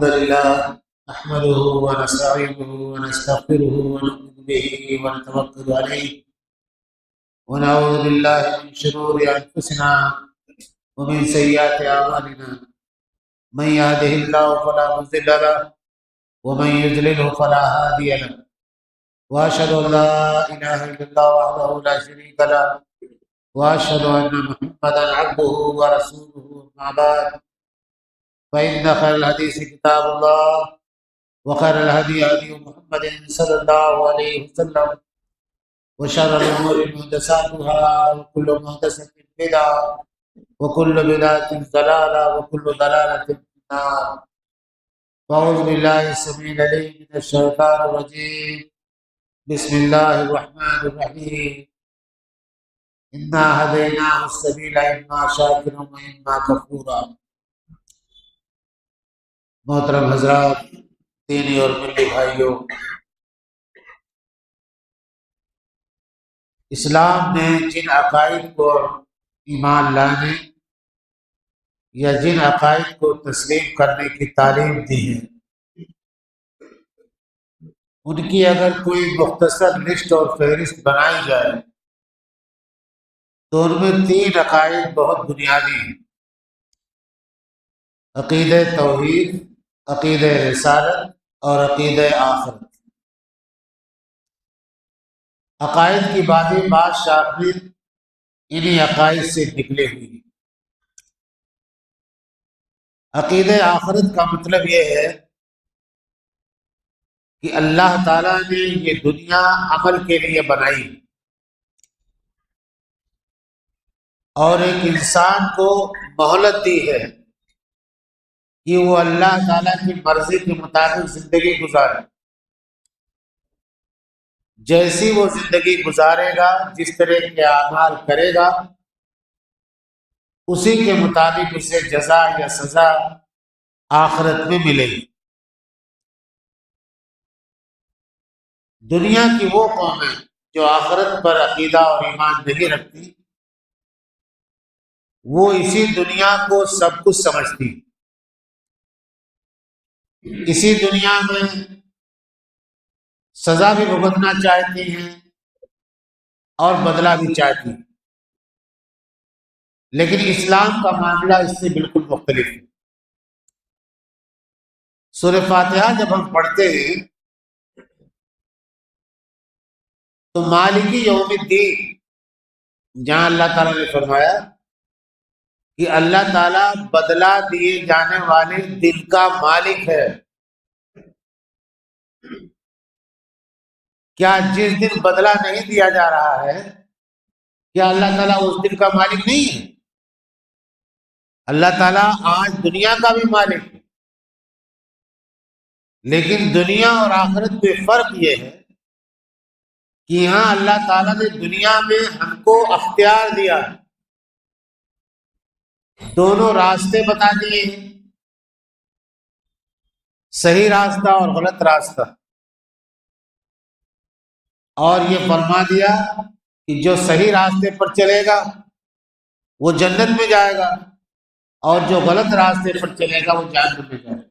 الحمد لله نحمده ونستعينه ونستغفره ونؤمن به ونتوكل عليه ونعوذ بالله من شرور أنفسنا ومن سيئات أعمالنا من يهده الله فلا مضل له ومن يضلله فلا هادي له وأشهد أن لا إله إلا الله وحده لا شريك له وأشهد أن محمدا عبده ورسوله أما بعد فإن خير الحديث كتاب الله وخير الهدي هدي محمد صلى الله عليه وسلم وشر الأمور محدثاتها وكل محدثة بدعة وكل بدعة ضلالة وكل ضلالة في النار. أعوذ بالله السميع العليم من الشيطان الرجيم. بسم الله الرحمن الرحيم. إنا هديناه السبيل إما شاكرا وإما كفورا. محترم حضرات، دینی اور ملی بھائیوں، اسلام نے جن عقائد کو ایمان لانے یا جن عقائد کو تسلیم کرنے کی تعلیم دی ہے، ان کی اگر کوئی مختصر لسٹ اور فہرست بنائی جائے تو ان میں 3 عقائد بہت بنیادی ہیں: عقیدہ توحید، عقیدہ رسالت اور عقیدہ آخرت. عقائد کی بات شاخص انہی عقائد سے نکلے ہوئی ہیں. عقیدہ آخرت کا مطلب یہ ہے کہ اللہ تعالیٰ نے یہ دنیا عمل کے لیے بنائی اور ایک انسان کو مہلت دی ہے کہ وہ اللہ تعالیٰ کی مرضی کے مطابق زندگی گزارے. جیسی وہ زندگی گزارے گا، جس طرح کے اعمال کرے گا، اسی کے مطابق اسے جزا یا سزا آخرت میں ملے گی. دنیا کی وہ قومیں جو آخرت پر عقیدہ اور ایمان نہیں رکھتی، وہ اسی دنیا کو سب کچھ سمجھتی، اسی دنیا میں سزا بھی بھگتنا چاہتی ہیں اور بدلہ بھی چاہتی ہیں. لیکن اسلام کا معاملہ اس سے بالکل مختلف ہے. سورہ فاتحہ جب ہم پڑھتے ہیں تو مالک یوم الدین، جہاں اللہ تعالیٰ نے فرمایا کہ اللہ تعالیٰ بدلہ دیے جانے والے دن کا مالک ہے. کیا جس دن بدلہ نہیں دیا جا رہا ہے، کیا اللہ تعالیٰ اس دن کا مالک نہیں ہے؟ اللہ تعالیٰ آج دنیا کا بھی مالک ہے، لیکن دنیا اور آخرت میں فرق یہ ہے کہ یہاں اللہ تعالیٰ نے دنیا میں ہم کو اختیار دیا ہے، دونوں راستے بتا دیے ہیں، صحیح راستہ اور غلط راستہ، اور یہ فرما دیا کہ جو صحیح راستے پر چلے گا وہ جنت میں جائے گا، اور جو غلط راستے پر چلے گا وہ جہنم میں جائے گا.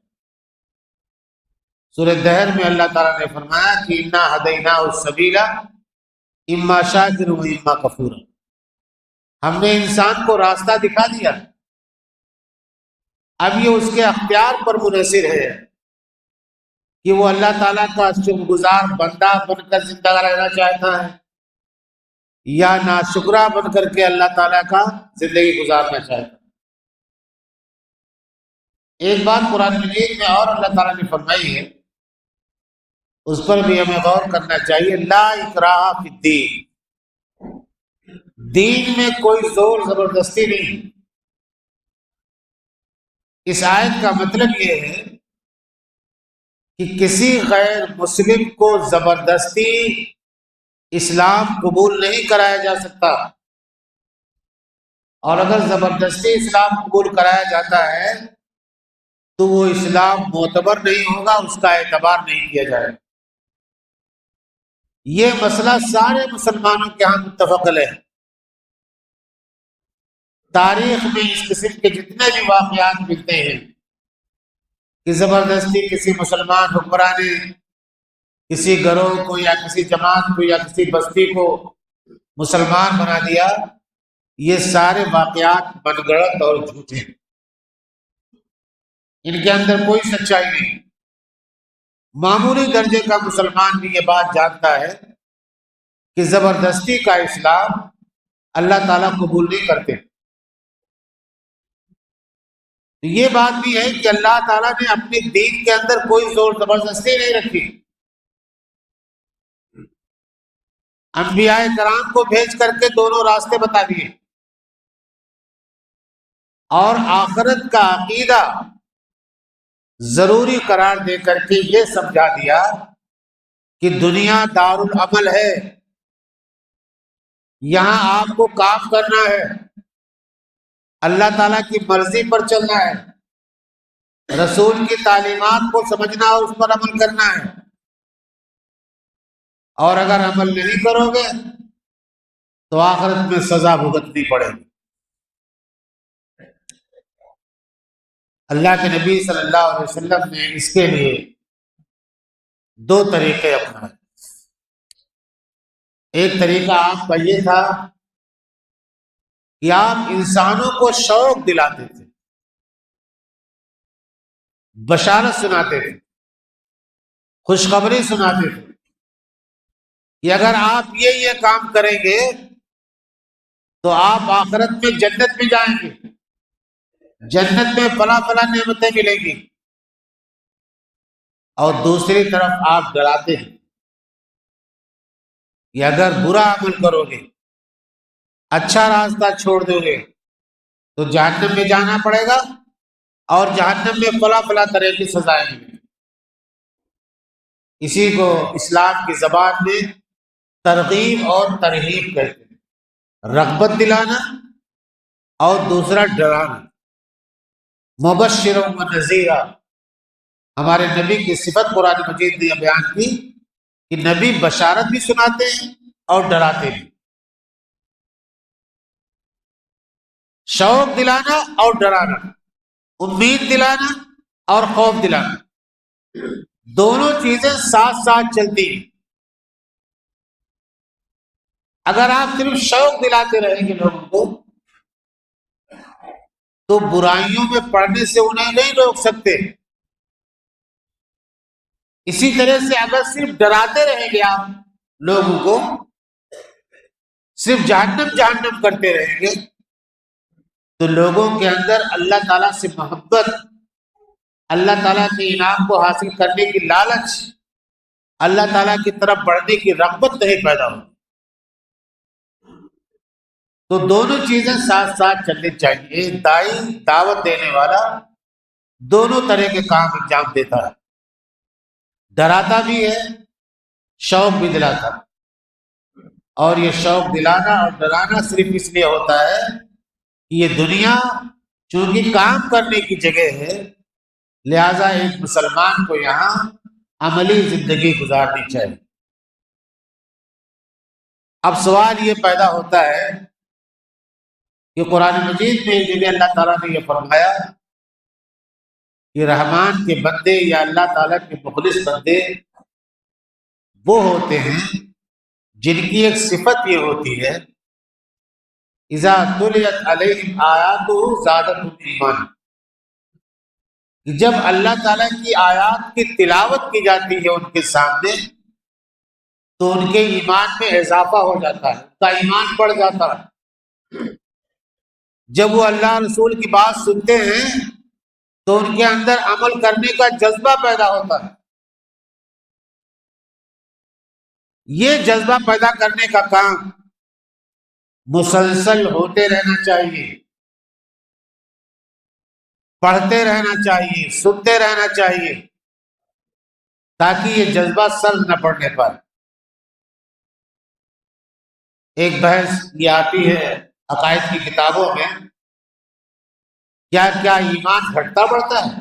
سورہ دہر میں اللہ تعالیٰ نے فرمایا کہ انا ہدیناہ السبیل اما شاکرا و اما کفورا. ہم نے انسان کو راستہ دکھا دیا، اب یہ اس کے اختیار پر منحصر ہے کہ وہ اللہ تعالیٰ کا شکر گزار بندہ بن کر زندہ رہنا چاہتا ہے یا ناشکرہ بن کر کے اللہ تعالیٰ کا زندگی گزارنا چاہتا ہے. ایک بات قرآن مجید میں اور اللہ تعالیٰ نے فرمائی ہے، اس پر بھی ہمیں غور کرنا چاہیے. لا اکراہ فی الدین، دین میں کوئی زور زبردستی نہیں. اس آیت کا مطلب یہ ہے کہ کسی غیر مسلم کو زبردستی اسلام قبول نہیں کرایا جا سکتا، اور اگر زبردستی اسلام قبول کرایا جاتا ہے تو وہ اسلام معتبر نہیں ہوگا، اس کا اعتبار نہیں کیا جائے گا. یہ مسئلہ سارے مسلمانوں کے ہاں متفق ہے. تاریخ میں اس قسم کے جتنے بھی واقعات ملتے ہیں کہ زبردستی کسی مسلمان حکمران نے کسی گروہ کو یا کسی جماعت کو یا کسی بستی کو مسلمان بنا دیا، یہ سارے واقعات من گڑت اور جھوٹے ہیں، ان کے اندر کوئی سچائی نہیں۔ معمولی درجے کا مسلمان بھی یہ بات جانتا ہے کہ زبردستی کا اسلام اللہ تعالیٰ قبول نہیں کرتے۔ یہ بات بھی ہے کہ اللہ تعالیٰ نے اپنے دین کے اندر کوئی زور زبردستی نہیں رکھی۔ انبیاء کرام کو بھیج کر کے دونوں راستے بتا دیے، اور آخرت کا عقیدہ ضروری قرار دے کر کے یہ سمجھا دیا کہ دنیا دار العمل ہے، یہاں آپ کو کام کرنا ہے، اللہ تعالیٰ کی مرضی پر چلنا ہے، رسول کی تعلیمات کو سمجھنا اور اس پر عمل کرنا ہے، اور اگر عمل نہیں کرو گے تو آخرت میں سزا بھگتنی پڑے گی۔ اللہ کے نبی صلی اللہ علیہ وسلم نے اس کے لیے دو طریقے اپنائے۔ ایک طریقہ آپ کا یہ تھا کہ آپ انسانوں کو شوق دلاتے تھے، بشارت سناتے تھے، خوشخبری سناتے تھے کہ اگر آپ یہ کام کریں گے تو آپ آخرت میں جنت میں جائیں گے، جنت میں فلاں فلاں نعمتیں ملیں گی۔ اور دوسری طرف آپ ڈراتے ہیں کہ اگر برا عمل کرو گے، اچھا راستہ چھوڑ دو گے تو جہنم میں جانا پڑے گا، اور جہنم میں فلاں فلاں طرح کی سزائیں ملیں گی۔ اسی کو اسلام کی زبان میں ترغیب اور ترہیب کہتے ہیں، رغبت دلانا اور دوسرا ڈرانا۔ مبشر و نذیرا، ہمارے نبی کی صفت قرآن مجید نے بیان کی کہ نبی بشارت بھی سناتے ہیں اور ڈراتے بھی۔ شوق دلانا اور ڈرانا، امید دلانا اور خوف دلانا، دونوں چیزیں ساتھ ساتھ چلتی ہیں۔ اگر آپ صرف شوق دلاتے رہیں گے لوگوں کو تو برائیوں میں پڑنے سے انہیں نہیں روک سکتے۔ اسی طرح سے اگر صرف ڈراتے رہیں گے آپ لوگوں کو، صرف جہنم جہنم کرتے رہیں گے، تو لوگوں کے اندر اللہ تعالیٰ سے محبت، اللہ تعالیٰ کے انعام کو حاصل کرنے کی لالچ، اللہ تعالیٰ کی طرف بڑھنے کی رغبت نہیں پیدا ہو۔ تو دونوں چیزیں ساتھ ساتھ چلنی چاہیے۔ ایک دائی، دعوت دینے والا، دونوں طرح کے کام انجام دیتا ہے، ڈراتا بھی ہے، شوق بھی دلاتا ہے۔ اور یہ شوق دلانا اور ڈرانا صرف اس لیے ہوتا ہے کہ یہ دنیا چونکہ کام کرنے کی جگہ ہے، لہذا ایک مسلمان کو یہاں عملی زندگی گزارنی چاہیے۔ اب سوال یہ پیدا ہوتا ہے کہ قرآن مجید میں جنہیں اللہ تعالیٰ نے یہ فرمایا کہ رحمان کے بندے یا اللہ تعالیٰ کے مخلص بندے وہ ہوتے ہیں جن کی ایک صفت یہ ہوتی ہے اذا تلیت علیہم آیاتہ زادتہم ایمانا، کہ جب اللہ تعالیٰ کی آیات کی تلاوت کی جاتی ہے ان کے سامنے تو ان کے ایمان میں اضافہ ہو جاتا ہے، ان کا ایمان بڑھ جاتا ہے۔ جب وہ اللہ رسول کی بات سنتے ہیں تو ان کے اندر عمل کرنے کا جذبہ پیدا ہوتا ہے۔ یہ جذبہ پیدا کرنے کا کام مسلسل ہوتے رہنا چاہیے، پڑھتے رہنا چاہیے، سنتے رہنا چاہیے، تاکہ یہ جذبہ سلب نہ پڑنے پائے۔ ایک بحث یہ آتی ہے عقائد کی کتابوں میں، کیا ایمان گھٹتا بڑھتا ہے؟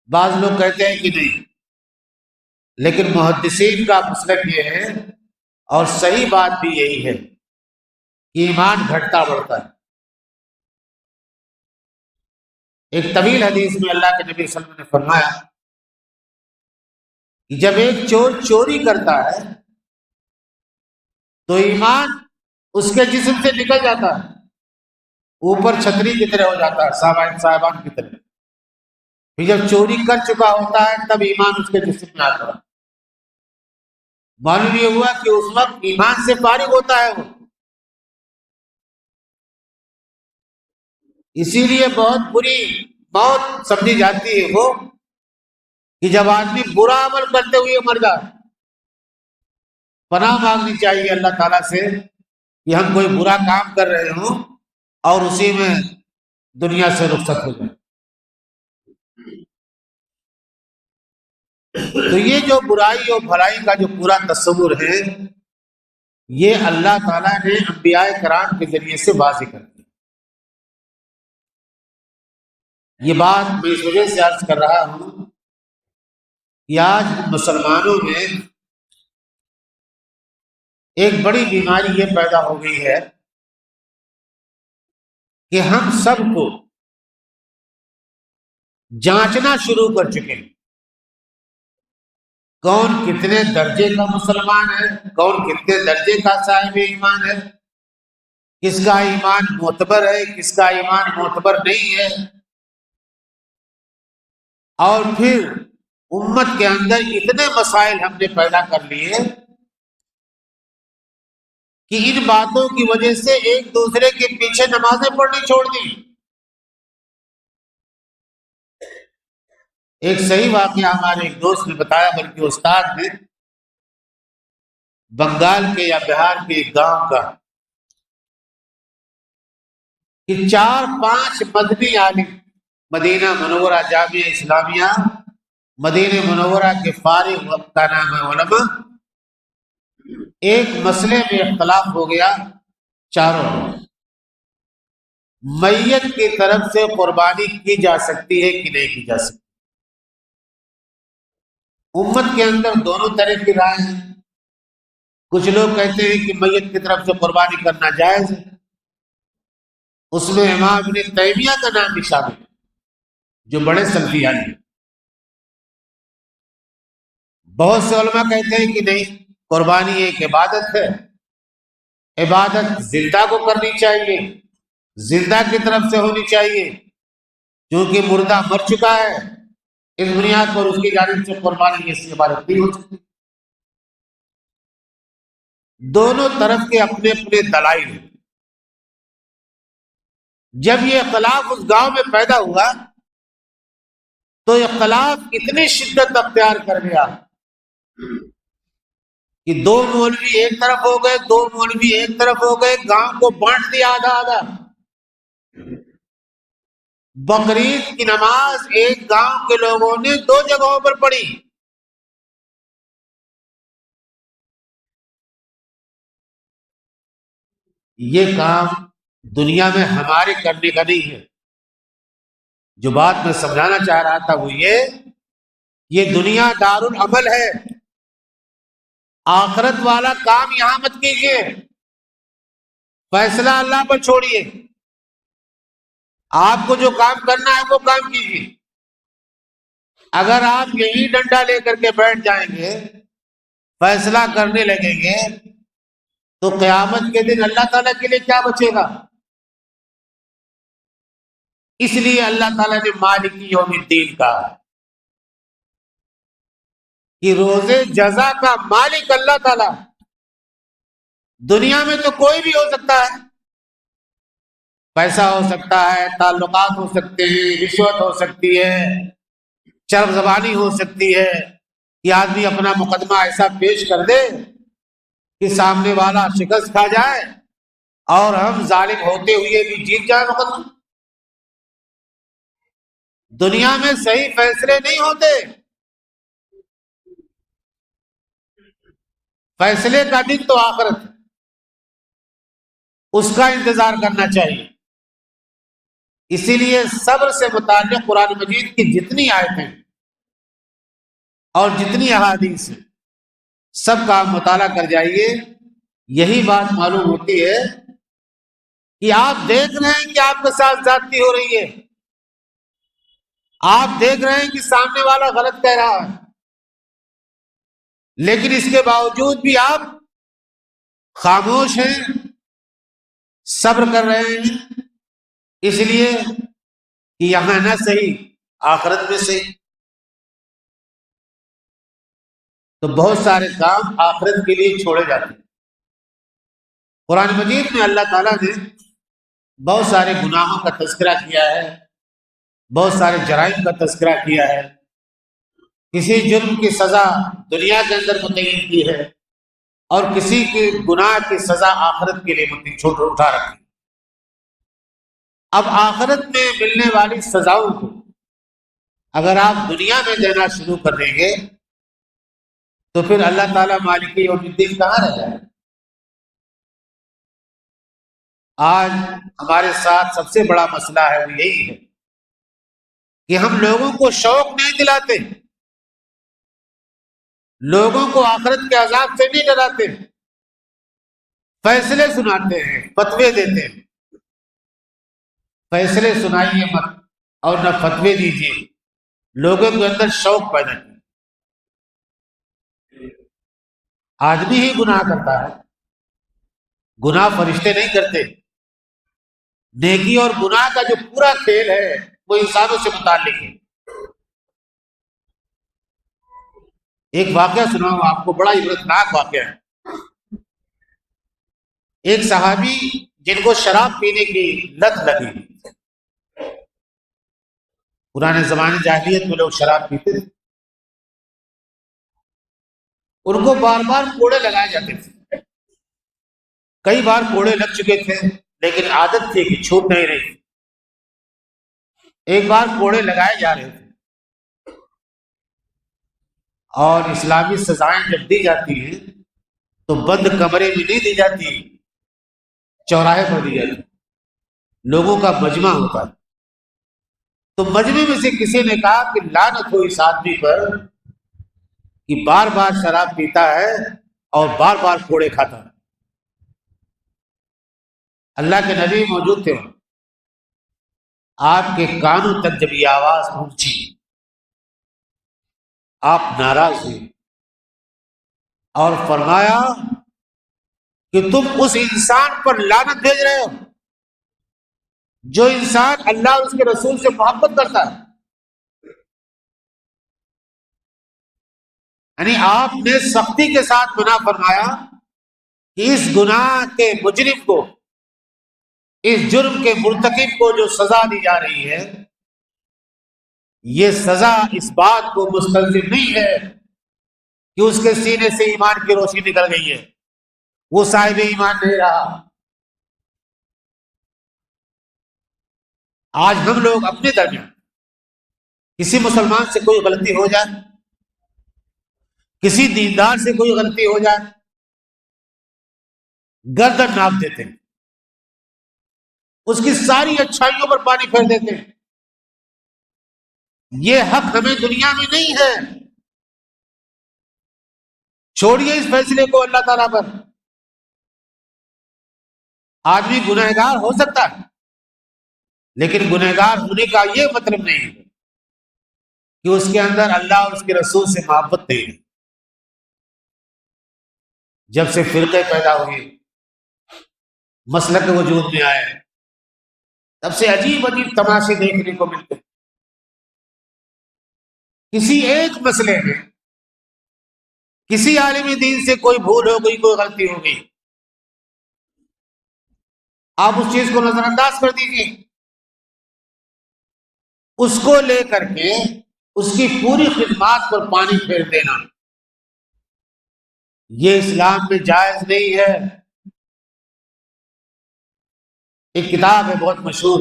بعض لوگ کہتے ہیں کہ نہیں، لیکن محدثین کا مسلک یہ ہے اور صحیح بات بھی یہی ہے کہ ایمان گھٹتا بڑھتا ہے۔ ایک طویل حدیث میں اللہ کے نبی صلی اللہ علیہ وسلم نے فرمایا کہ جب ایک چور چوری کرتا ہے تو ایمان اس کے جسم سے نکل جاتا ہے، اوپر چھتری کی طرح ہو جاتا ہے، صاحبان کی طرح۔ پھر جب چوری کر چکا ہوتا ہے تب ایمان اس کے جسم میں آتا ہے۔ معلوم یہ ہوا کہ اس وقت ایمان سے فارغ ہوتا ہے وہ۔ اسی لیے بہت بری موت سمجھی جاتی ہے وہ کہ جب آدمی برا عمل کرتے ہوئے مر جائے۔ پناہ مانگنی چاہیے اللہ تعالیٰ سے کہ ہم کوئی برا کام کر رہے ہوں اور اسی میں دنیا سے رخصت ہو جائے۔ تو یہ جو برائی اور بھلائی کا جو پورا تصور ہے یہ اللہ تعالیٰ نے انبیاء کرام کے ذریعے سے واضح کر دیا۔ یہ بات میں اس وجہ سے عرض کر رہا ہوں کہ آج مسلمانوں میں ایک بڑی بیماری یہ پیدا ہو گئی ہے کہ ہم سب کو جانچنا شروع کر چکے ہیں کون کتنے درجے کا مسلمان ہے، کون کتنے درجے کا صاحب ایمان ہے، کس کا ایمان معتبر ہے، کس کا ایمان معتبر نہیں ہے۔ اور پھر امت کے اندر اتنے مسائل ہم نے پیدا کر لیے کہ ان باتوں کی وجہ سے ایک دوسرے کے پیچھے نمازیں پڑھنی چھوڑ دی۔ ایک صحیح واقعہ ہمارے ایک دوست نے بتایا، بلکہ استاد نے، بنگال کے یا بہار کے ایک گاؤں کا، کہ 4-5 مذہبی عالم مدینہ منورہ جامعہ اسلامیہ مدینہ منورہ کے فارغ وقت کا نام ہے علماء، ایک مسئلے میں اختلاف ہو گیا چاروں میں، میت کی طرف سے قربانی کی جا سکتی ہے کہ نہیں کی جا سکتی۔ امت کے اندر دونوں طرح کی رائے ہیں۔ کچھ لوگ کہتے ہیں کہ میت کی طرف سے قربانی کرنا جائز ہے، اس میں امام ابن تیمیہ کا نام بھی شامل ہے جو بڑے سلفی ہیں۔ بہت سے علماء کہتے ہیں کہ نہیں، قربانی ایک عبادت ہے، عبادت زندہ کو کرنی چاہیے، زندہ کی طرف سے ہونی چاہیے، کیونکہ مردہ مر چکا ہے، اس بنیاد پر اس کی جانب سے قربانی اس عبادت نہیں ہو سکتی۔ دونوں طرف کے اپنے اپنے دلائل ہیں۔ جب یہ اختلاف اس گاؤں میں پیدا ہوا تو اختلاف اتنی شدت اختیار کر گیا کہ 2 مولوی ایک طرف ہو گئے، 2 مولوی ایک طرف ہو گئے، گاؤں کو بانٹ دیا آدھا آدھا۔ بقرعید کی نماز ایک گاؤں کے لوگوں نے 2 جگہوں پر پڑھی۔ یہ کام دنیا میں ہمارے کرنے کا نہیں ہے۔ جو بات میں سمجھانا چاہ رہا تھا وہ یہ دنیا دار العمل ہے، آخرت والا کام یہاں مت کیجیے، فیصلہ اللہ پر چھوڑیے۔ آپ کو جو کام کرنا ہے وہ کام کیجیے۔ اگر آپ یہی ڈنڈا لے کر کے بیٹھ جائیں گے، فیصلہ کرنے لگیں گے، تو قیامت کے دن اللہ تعالیٰ کے لیے کیا بچے گا؟ اس لیے اللہ تعالیٰ نے مالک یوم الدین کہا کہ روز جزا کا مالک اللہ تعالیٰ۔ دنیا میں تو کوئی بھی ہو سکتا ہے، پیسہ ہو سکتا ہے، تعلقات ہو سکتے ہیں، رشوت ہو سکتی ہے، چرب زبانی ہو سکتی ہے، کہ آدمی اپنا مقدمہ ایسا پیش کر دے کہ سامنے والا شکست کھا جائے اور ہم ظالم ہوتے ہوئے بھی جیت جائے مقدمہ۔ دنیا میں صحیح فیصلے نہیں ہوتے، فیصلے کا دن تو آخرت ہے، اس کا انتظار کرنا چاہیے۔ اسی لیے صبر سے متعلق قرآن مجید کی جتنی آیتیں اور جتنی احادیث ہیں سب کا آپ مطالعہ کر جائیے، یہی بات معلوم ہوتی ہے کہ آپ دیکھ رہے ہیں کہ آپ کے ساتھ زیادتی ہو رہی ہے، آپ دیکھ رہے ہیں کہ سامنے والا غلط کہہ رہا ہے، لیکن اس کے باوجود بھی آپ خاموش ہیں، صبر کر رہے ہیں، اس لیے کہ یہاں نہ صحیح آخرت میں صحیح۔ تو بہت سارے کام آخرت کے لیے چھوڑے جاتے ہیں۔ قرآن مجید میں اللہ تعالیٰ نے بہت سارے گناہوں کا تذکرہ کیا ہے، بہت سارے جرائم کا تذکرہ کیا ہے۔ کسی جرم کی سزا دنیا کے اندر متعین کی ہے اور کسی کے گناہ کی سزا آخرت کے لیے اٹھا رکھی۔ اب آخرت میں ملنے والی سزاؤں کو اگر آپ دنیا میں دینا شروع کر دیں گے تو پھر اللہ تعالیٰ مالک یوم الدین کہاں رہ جائے؟ آج ہمارے ساتھ سب سے بڑا مسئلہ ہے وہ یہی ہے کہ ہم لوگوں کو شوق نہیں دلاتے، لوگوں کو آخرت کے عذاب سے نہیں ڈراتے، فیصلے سناتے ہیں، فتوے دیتے ہیں۔ فیصلے سنائیے مت اور نہ فتوے دیجیے، لوگوں کے اندر شوق پیدا کیجیے۔ آدمی ہی گناہ کرتا ہے، گناہ فرشتے نہیں کرتے۔ نیکی اور گناہ کا جو پورا کھیل ہے وہ انسانوں سے متعلق ہے۔ ایک واقعہ سناؤں آپ کو، بڑا عبرتناک واقعہ ہے۔ ایک صحابی جن کو شراب پینے کی لت لگی، پرانے زمانے جاہلیت میں لوگ شراب پیتے تھے، ان کو بار بار کوڑے لگائے جاتے تھے۔ کئی بار کوڑے لگ چکے تھے لیکن عادت تھی کہ چھوٹ نہیں رہی۔ ایک بار کوڑے لگائے جا رہے تھے اور اسلامی سزائیں جب دی جاتی ہیں تو بند کمرے میں نہیں دی جاتی، چوراہے پر دی جاتی، لوگوں کا مجمع ہوتا ہے۔ تو مجمع میں سے کسی نے کہا کہ لعنت ہو اس آدمی پر کہ بار بار شراب پیتا ہے اور بار بار کوڑے کھاتا ہے۔ اللہ کے نبی موجود تھے، آپ کے کانوں تک جب یہ آواز پہنچی آپ ناراض ہوئے اور فرمایا کہ تم اس انسان پر لعنت بھیج رہے ہو جو انسان اللہ اور اس کے رسول سے محبت کرتا ہے۔ یعنی آپ نے سختی کے ساتھ منع فرمایا کہ اس گناہ کے مجرم کو، اس جرم کے مرتکب کو جو سزا دی جا رہی ہے، یہ سزا اس بات کو مستلزم نہیں ہے کہ اس کے سینے سے ایمان کی روشنی نکل گئی ہے، وہ صاحب ایمان نہیں رہا۔ آج ہم لوگ اپنے درمیان کسی مسلمان سے کوئی غلطی ہو جائے، کسی دیندار سے کوئی غلطی ہو جائے، گردن ناپ دیتے ہیں، اس کی ساری اچھائیوں پر پانی پھیر دیتے ہیں۔ یہ حق ہمیں دنیا میں نہیں ہے۔ چھوڑیے اس فیصلے کو اللہ تعالیٰ پر۔ آدمی گنہگار ہو سکتا ہے لیکن گنہگار ہونے کا یہ مطلب نہیں ہے کہ اس کے اندر اللہ اور اس کے رسول سے محبت نہیں ہے۔ جب سے فرقے پیدا ہوئے، مسلک وجود میں آئے، تب سے عجیب عجیب تماشے دیکھنے کو ملتے ہیں۔ کسی ایک مسئلے میں کسی عالم دین سے کوئی بھول ہو گئی، کوئی غلطی ہو گئی، آپ اس چیز کو نظر انداز کر دیجیے، اس کو لے کر کے اس کی پوری خدمات پر پانی پھیر دینا، یہ اسلام میں جائز نہیں ہے۔ ایک کتاب ہے بہت مشہور،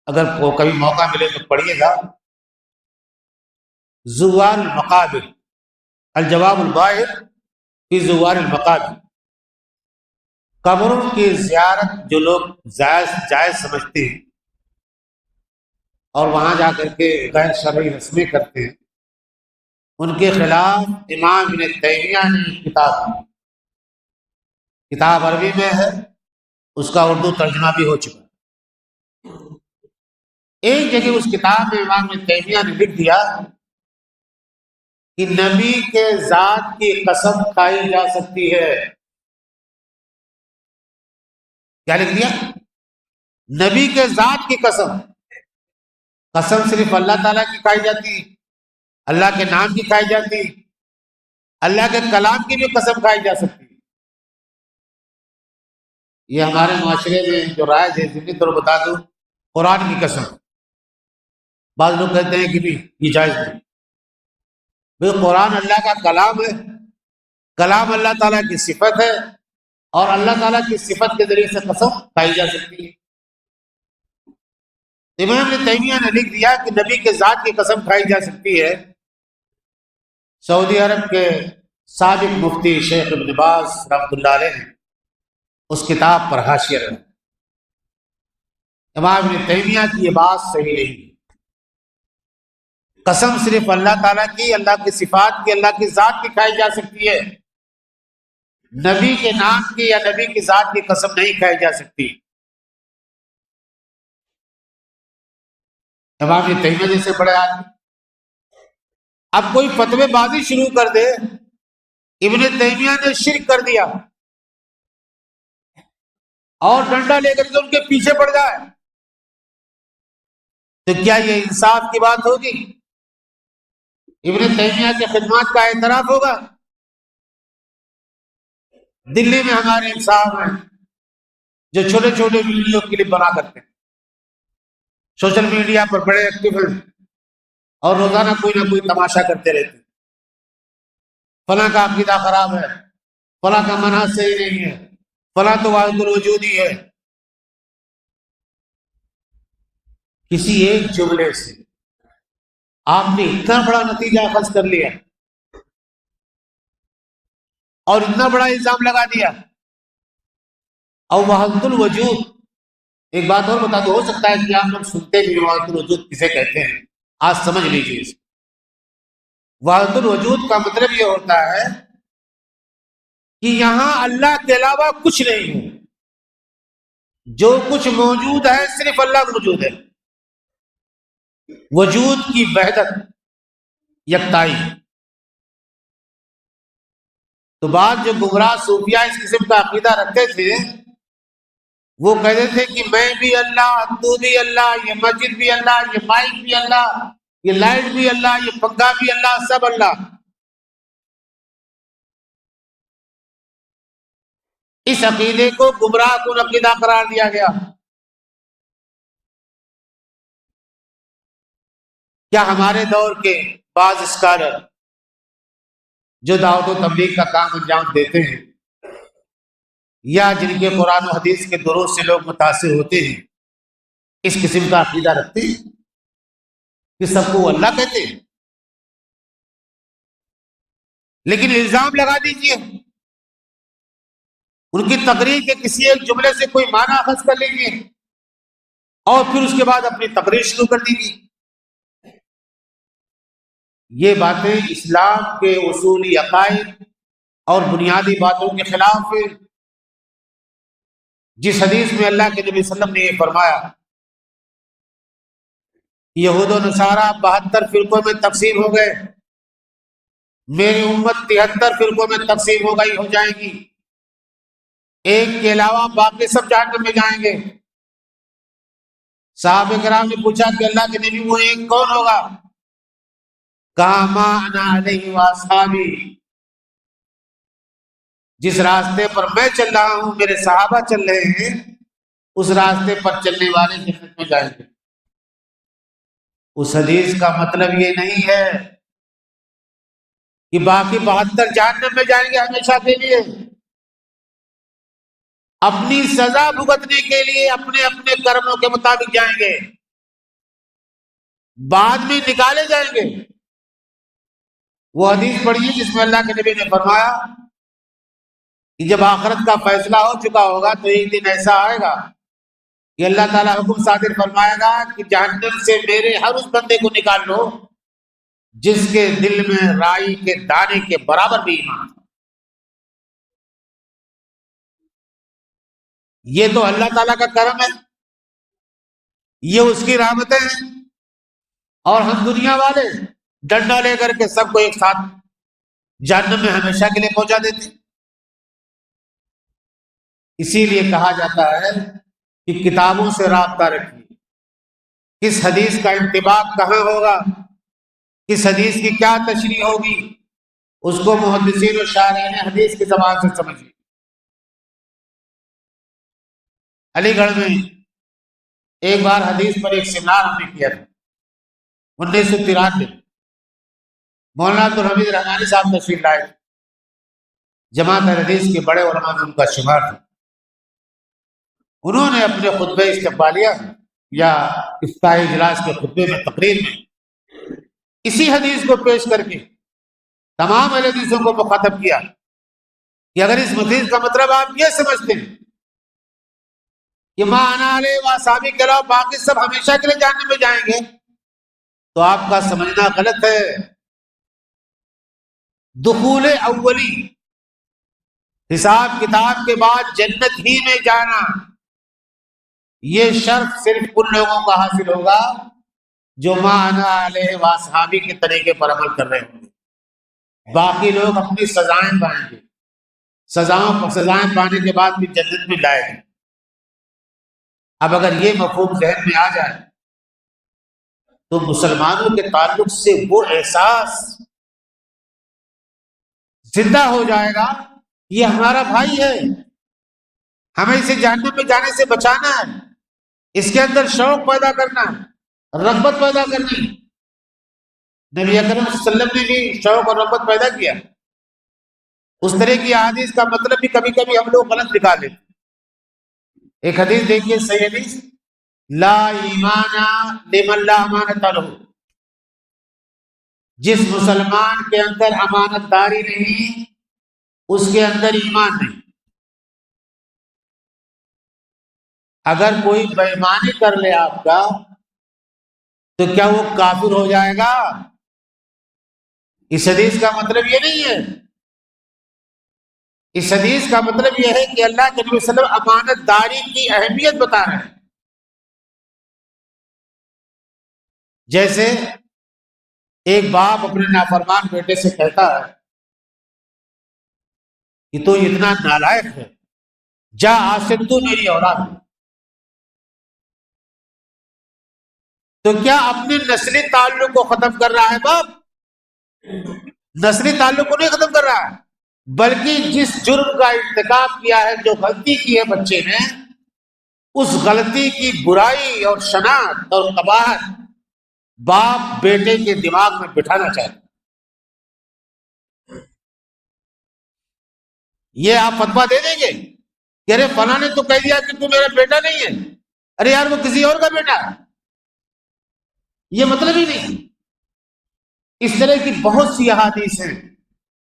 اگر کبھی موقع ملے تو پڑھیے گا، زوار المقابر، الجواب الباہر فی زوار المقابر۔ قبروں کی زیارت جو لوگ جائز سمجھتے ہیں اور وہاں جا کر کے غیر شرعی رسمیں کرتے ہیں، ان کے خلاف امام ابن تیمیہ نے کتاب عربی میں ہے، اس کا اردو ترجمہ بھی ہو چکا ہے۔ ایک جگہ اس کتاب میں امام ابن تیمیہ نے لکھ دیا کہ نبی کے ذات کی قسم کھائی جا سکتی ہے. کیا لکھ دیا؟ نبی کے ذات کی قسم. قسم صرف اللہ تعالیٰ کی کھائی جاتی، اللہ کے نام کی کھائی جاتی، اللہ کے کلام کی بھی قسم کھائی جا سکتی. یہ ہمارے معاشرے میں جو رائج ہے ضمنی طور بتا دوں، قرآن کی قسم. بعض لوگ کہتے ہیں کہ بھی یہ جائز نہیں. بھئی قرآن اللہ کا کلام ہے، کلام اللہ تعالیٰ کی صفت ہے، اور اللہ تعالیٰ کی صفت کے ذریعے سے قسم کھائی جا سکتی ہے. امام ابن تیمیہ نے لکھ دیا کہ نبی کے ذات کی قسم کھائی جا سکتی ہے. سعودی عرب کے سابق مفتی شیخ ابن باز رحمۃ اللہ علیہ نے اس کتاب پر حاشیہ رکھا. امام ابن تیمیہ کی یہ بات صحیح نہیں. قسم صرف اللہ تعالیٰ کی، اللہ کی صفات کی، اللہ کی ذات کی کھائی جا سکتی ہے. نبی کے نام کی یا نبی کی ذات کی قسم نہیں کھائی جا سکتی. امام ابن تیمیہ جیسے بڑے آدمی اب کوئی فتوی بازی شروع کر دے، ابن تیمیہ نے شرک کر دیا، اور ڈنڈا لے کر کے ان کے پیچھے پڑ جائے، تو کیا یہ انصاف کی بات ہوگی؟ ابن تیمیہ کی خدمات کا اعتراف ہوگا؟ دلی میں ہمارے انصاف ہیں جو چھوٹے چھوٹے ویڈیو کلپ بنا کرتے ہیں، سوشل میڈیا پر بڑے ایکٹیو ہیں، اور روزانہ کوئی نہ کوئی تماشا کرتے رہتے ہیں. فلاں کا عقیدہ خراب ہے، فلاں کا منہج صحیح نہیں ہے، فلاں تو واحد الوجود ہی ہے. کسی ایک جملے سے آپ نے اتنا بڑا نتیجہ اخذ کر لیا اور اتنا بڑا الزام لگا دیا. اور وحدت الوجود، ایک بات اور بتا دو، ہو سکتا ہے کہ آپ لوگ سنتے بھی وحدت الوجود کسے کہتے ہیں، آج سمجھ لیجیے. وحدت الوجود کا مطلب یہ ہوتا ہے کہ یہاں اللہ کے علاوہ کچھ نہیں ہے، جو کچھ موجود ہے صرف اللہ موجود ہے. وجود کی وحدت، یکتائی. تو بعض جو گمراہ صوفیہ اس قسم کا عقیدہ رکھتے تھے، وہ کہتے تھے کہ میں بھی اللہ، تو بھی اللہ، یہ مسجد بھی اللہ، یہ مائک بھی اللہ، یہ لائٹ بھی اللہ، یہ پنکھا بھی اللہ، سب اللہ. اس عقیدے کو گمراہ کن عقیدہ قرار دیا گیا. کیا ہمارے دور کے بعض اسکالر جو دعوت و تبلیغ کا کام انجام دیتے ہیں، یا جن کے قرآن و حدیث کے دروس سے لوگ متاثر ہوتے ہیں، اس قسم کا عقیدہ رکھتے ہیں کہ سب کو وہ اللہ کہتے ہیں؟ لیکن الزام لگا دیجئے، ان کی تقریر کے کسی ایک جملے سے کوئی معنی اخذ کر لیجئے، اور پھر اس کے بعد اپنی تقریر شروع کر دیجیے. یہ باتیں اسلام کے اصولی عقائد اور بنیادی باتوں کے خلاف ہے. جس حدیث میں اللہ کے نبی صلی اللہ علیہ وسلم نے یہ فرمایا، یہود و نصارہ 72 فرقوں میں تقسیم ہو گئے، میری امت 73 فرقوں میں تقسیم ہو جائے گی، ایک کے علاوہ باقی سب جہنم میں جائیں گے. صحابہ کرام نے پوچھا کہ اللہ کے نبی وہ ایک کون ہوگا؟ کہا ما انا علیہ واصحابی، جس راستے پر میں چل رہا ہوں، میرے صحابہ چل رہے ہیں، اس راستے پر چلنے والے جنت میں جائیں گے. اس حدیث کا مطلب یہ نہیں ہے کہ باقی 72 جہنم میں جائیں گے ہمیشہ کے لیے. اپنی سزا بھگتنے کے لیے اپنے اپنے کرموں کے مطابق جائیں گے، بعد میں نکالے جائیں گے. وہ حدیث پڑھیے جس میں اللہ کے نبی نے فرمایا کہ جب آخرت کا فیصلہ ہو چکا ہوگا تو ایک دن ایسا آئے گا کہ اللہ تعالیٰ حکم صادر فرمائے گا کہ جہنم سے میرے ہر اس بندے کو نکال لو جس کے دل میں رائی کے دانے کے برابر بھی ایمان. یہ تو اللہ تعالیٰ کا کرم ہے. یہ اس کی رحمتیں ہیں، اور ہم دنیا والے ڈنڈا لے کر کے سب کو ایک ساتھ جہنم میں ہمیشہ کے لیے پہنچا دیتے۔ اسی لیے کہا جاتا ہے کہ کتابوں سے رابطہ رکھیے، کس حدیث کا انطباق کہاں ہوگا، کس حدیث کی کیا تشریح ہوگی، اس کو محدثین و شارحین حدیث کی زبان سے سمجھیے۔ علی گڑھ میں ایک بار حدیث پر ایک سیمینار ہم نے کیا تھا 1993۔ مولانا عبدالحمید رحمانی صاحب تشریف لائے، جماعت حدیث کے بڑے علماء میں ان کا شمار تھا۔ انہوں نے اپنے خطبہ استقبالیہ یا افتتاحی اجلاس کے خطبے میں تقریر میں اسی حدیث کو پیش کر کے تمام اہل حدیثوں کو مخاطب کیا کہ اگر اس حدیث کا مطلب آپ یہ سمجھتے ہیں کہ ما انا علیہ واصحابی کے علاوہ باقی سب ہمیشہ کے لیے جہنم میں جائیں گے تو آپ کا سمجھنا غلط ہے۔ دخول اولی، حساب کتاب کے بعد جنت ہی میں جانا، یہ شرف صرف ان لوگوں کا حاصل ہوگا جو ما انا علیہ واصحابی کے طریقے پر عمل کر رہے ہوں گے۔ باقی لوگ اپنی سزائیں پائیں گے، سزائیں پانے کے بعد بھی جنت میں لائے گے۔ اب اگر یہ مفہوم ذہن میں آ جائے تو مسلمانوں کے تعلق سے وہ احساس زندہ ہو جائے گا، یہ ہمارا بھائی ہے، ہمیں اسے جہنم میں جانے سے بچانا ہے، اس کے اندر شوق پیدا کرنا ہے، رغبت پیدا کرنی۔ نبی اکرم صلی اللہ علیہ وسلم نے بھی شوق اور رغبت پیدا کیا۔ اس طرح کی احادیث کا مطلب بھی کبھی کبھی ہم لوگ غلط نکال لیتے۔ ایک حدیث دیکھیے، صحیح حدیث، لا ایمان لمن لا امانت لہ، جس مسلمان کے اندر امانت داری نہیں اس کے اندر ایمان نہیں۔ اگر کوئی بے ایمانی کر لے آپ کا تو کیا وہ کافر ہو جائے گا؟ اس حدیث کا مطلب یہ نہیں ہے۔ اس حدیث کا مطلب یہ ہے کہ اللہ کے نبی صلی اللہ علیہ وسلم امانت داری کی اہمیت بتا رہے ہیں۔ جیسے ایک باپ اپنے نافرمان بیٹے سے کہتا ہے کہ تو اتنا نالائق ہے، جا آج سے تو میری اولاد ہے، تو کیا اپنے نسلی تعلق کو ختم کر رہا ہے باپ؟ نسلی تعلق کو نہیں ختم کر رہا ہے، بلکہ جس جرم کا ارتکاب کیا ہے، جو غلطی کی ہے بچے نے، اس غلطی کی برائی اور شناخت اور قباحت باپ بیٹے کے دماغ میں بٹھانا چاہتے۔ یہ آپ فتویٰ دے دیں گے کہ ارے فلاں نے تو کہہ دیا کہ تو میرا بیٹا نہیں ہے، ارے یار وہ کسی اور کا بیٹا ہے، یہ مطلب ہی نہیں۔ اس طرح کی بہت سی احادیث ہیں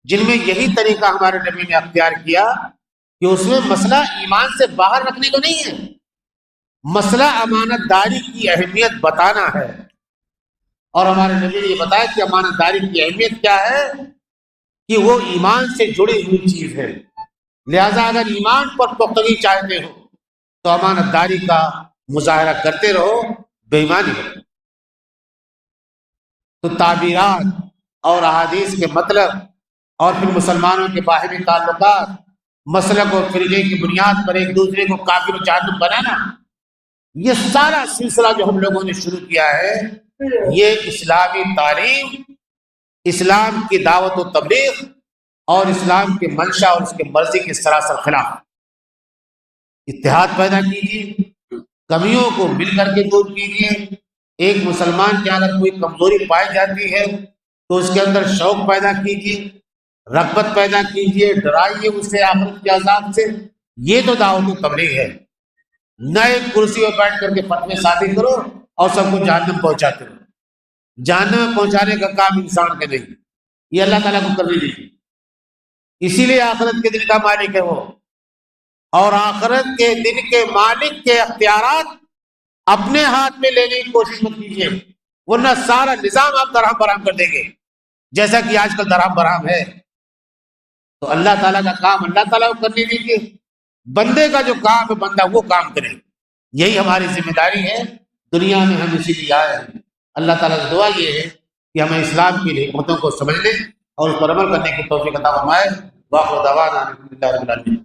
جن میں یہی طریقہ ہمارے نبی نے اختیار کیا کہ اس میں مسئلہ ایمان سے باہر رکھنے کو نہیں ہے، مسئلہ امانت داری کی اہمیت بتانا ہے۔ اور ہمارے نبی نے یہ بتایا کہ امانت داری کی اہمیت کیا ہے، کہ وہ ایمان سے جڑی ہوئی چیز ہے، لہذا اگر ایمان پر پختگی چاہتے ہو تو امانت داری کا مظاہرہ کرتے رہو، بے ایمانی ہو۔ تو تعبیرات اور احادیث کے مطلب اور پھر مسلمانوں کے باہمی تعلقات، مسلک اور فرقے کی بنیاد پر ایک دوسرے کو کافر و جہنم بنانا، یہ سارا سلسلہ جو ہم لوگوں نے شروع کیا ہے، یہ اسلامی تعلیم، اسلام کی دعوت و تبلیغ اور اسلام کے منشا اور اس کے مرضی کے سراسر خلاف۔ اتحاد پیدا کیجیے، کمیوں کو مل کر کے دور کیجیے۔ ایک مسلمان کے اندر کوئی کمزوری پائی جاتی ہے تو اس کے اندر شوق پیدا کیجیے، رغبت پیدا کیجیے، ڈرائیے اسے آخرت کے عذاب سے۔ یہ تو دعوت و تبلیغ ہے، نہ ایک کرسی پر بیٹھ کر کے فتوے صادر کرو اور سب کو جہنم پہنچاتے رہو۔ جہنم میں پہنچانے کا کام انسان کا نہیں، یہ اللہ تعالیٰ کو کرنے دیجیے۔ اسی لیے آخرت کے دن کا مالک ہے وہ، اور آخرت کے دن کے مالک کے اختیارات اپنے ہاتھ میں لینے کی کوشش مت کیجیے، ورنہ سارا نظام آپ درہم برہم کر دیں گے، جیسا کہ آج کل درہم برہم ہے۔ تو اللہ تعالیٰ کا کام اللہ تعالیٰ کو کرنے دیجیے، بندے کا جو کام ہے بندہ وہ کام کرے، یہی ہماری ذمہ داری ہے۔ دنیا میں ہم اسی لیے آئے ہیں۔ اللہ تعالیٰ سے دعا یہ ہے کہ ہمیں اسلام کی حکمتوں کو سمجھنے اور اس پر عمل کرنے کی توفیق عطا فرمائے۔ واخر دعوانا الحمدللہ رب العالمین۔